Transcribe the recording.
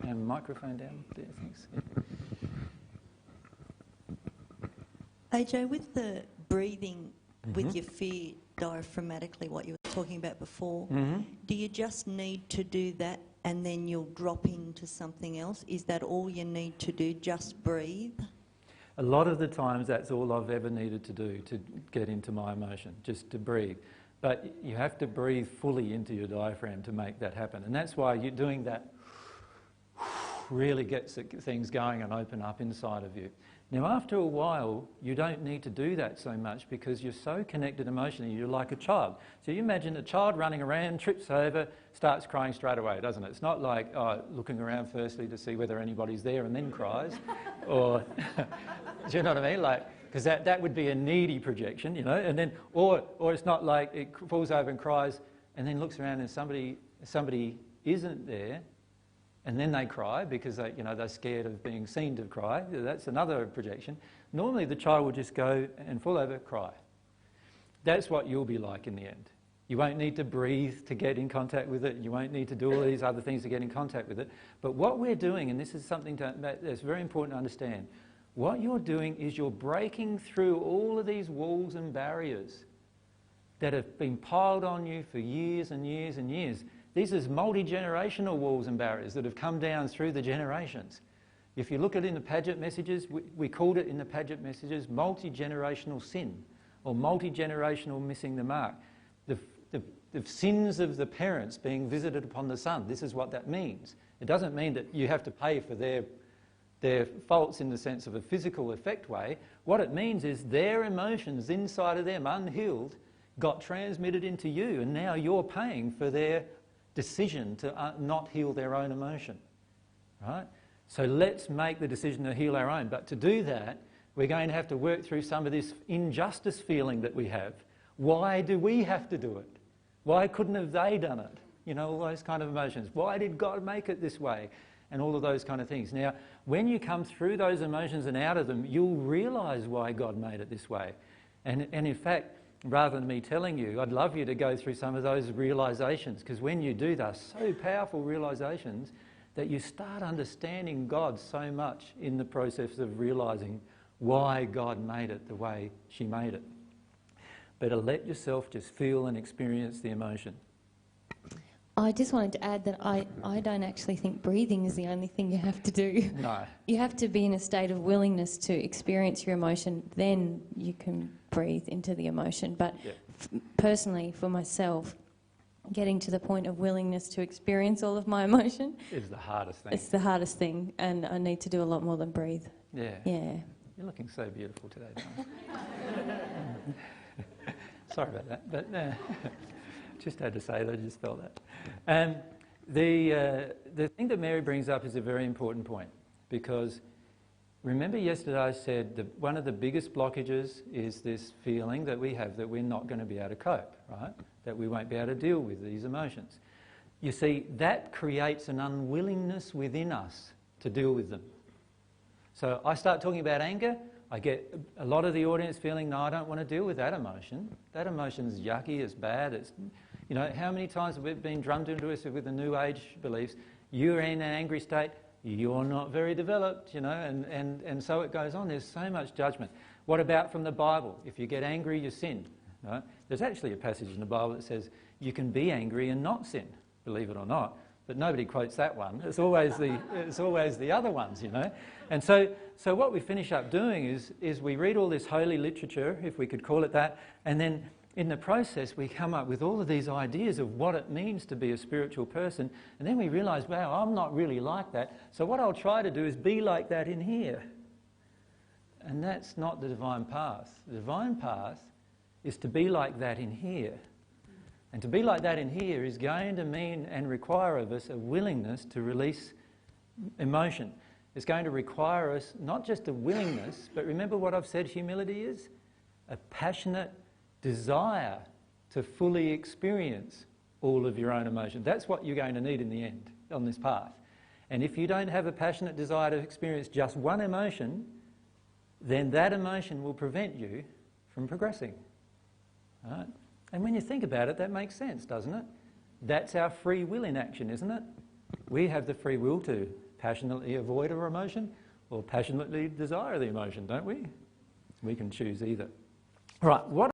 And microphone down there, thanks. Yeah. AJ, with the breathing with your fear diaphragmatically, what you were talking about before, do you just need to do that and then you'll drop into something else? Is that all you need to do, just breathe? A lot of the times that's all I've ever needed to do to get into my emotion, just to breathe. But you have to breathe fully into your diaphragm to make that happen. And that's why you're doing that really gets things going and open up inside of you. Now, after a while, you don't need to do that so much because you're so connected emotionally, you're like a child. So you imagine a child running around, trips over, starts crying straight away, doesn't it? It's not like looking around firstly to see whether anybody's there and then cries. Or, do you know what I mean? Like, because that would be a needy projection, you know, and then, or it's not like it falls over and cries and then looks around and somebody isn't there, and then they cry because they're scared of being seen to cry. That's another projection. Normally the child will just go and fall over, cry. That's what you'll be like in the end. You won't need to breathe to get in contact with it. You won't need to do all these other things to get in contact with it. But what we're doing, and this is something that's very important to understand, what you're doing is you're breaking through all of these walls and barriers that have been piled on you for years and years and years. These are multi-generational walls and barriers that have come down through the generations. If you look at it in the Paget messages, we called it in the Paget messages multi-generational sin or multi-generational missing the mark. The sins of the parents being visited upon the son, this is what that means. It doesn't mean that you have to pay for their faults in the sense of a physical effect way. What it means is their emotions inside of them, unhealed, got transmitted into you, and now you're paying for their decision to not heal their own emotion, right? So let's make the decision to heal our own. But to do that, we're going to have to work through some of this injustice feeling that we have. Why do we have to do it? Why couldn't have they done it? You know, all those kind of emotions. Why did God make it this way? And all of those kind of things. Now, when you come through those emotions and out of them, you'll realise why God made it this way. And in fact, rather than me telling you, I'd love you to go through some of those realisations, because when you do, they're so powerful realisations that you start understanding God so much in the process of realising why God made it the way she made it. Better let yourself just feel and experience the emotion. I just wanted to add that I don't actually think breathing is the only thing you have to do. No. You have to be in a state of willingness to experience your emotion, then you can breathe into the emotion. But personally, for myself, getting to the point of willingness to experience all of my emotion is the hardest thing. It's the hardest thing, and I need to do a lot more than breathe. Yeah. Yeah. You're looking so beautiful today, Donna. Sorry about that, but just had to say that, I just felt that. The thing that Mary brings up is a very important point, because remember yesterday I said that one of the biggest blockages is this feeling that we have that we're not going to be able to cope, right? That we won't be able to deal with these emotions. You see, that creates an unwillingness within us to deal with them. So I start talking about anger, I get a lot of the audience feeling, no, I don't want to deal with that emotion. That emotion's yucky, it's bad, it's... You know, how many times have we been drummed into us with the New Age beliefs? You're in an angry state, you're not very developed, you know, and so it goes on. There's so much judgment. What about from the Bible? If you get angry, you sin. Right? There's actually a passage in the Bible that says you can be angry and not sin, believe it or not. But nobody quotes that one. It's always the other ones, you know. And so what we finish up doing is we read all this holy literature, if we could call it that, and then in the process we come up with all of these ideas of what it means to be a spiritual person, and then we realise, wow, I'm not really like that. So what I'll try to do is be like that in here. And that's not the divine path. The divine path is to be like that in here. And to be like that in here is going to mean and require of us a willingness to release emotion. It's going to require us not just a willingness, but remember what I've said humility is? A passionate desire to fully experience all of your own emotion. That's what you're going to need in the end on this path. And if you don't have a passionate desire to experience just one emotion, then that emotion will prevent you from progressing. Right? And when you think about it, that makes sense, doesn't it? That's our free will in action, isn't it? We have the free will to passionately avoid an emotion or passionately desire the emotion, don't we? We can choose either. Right, what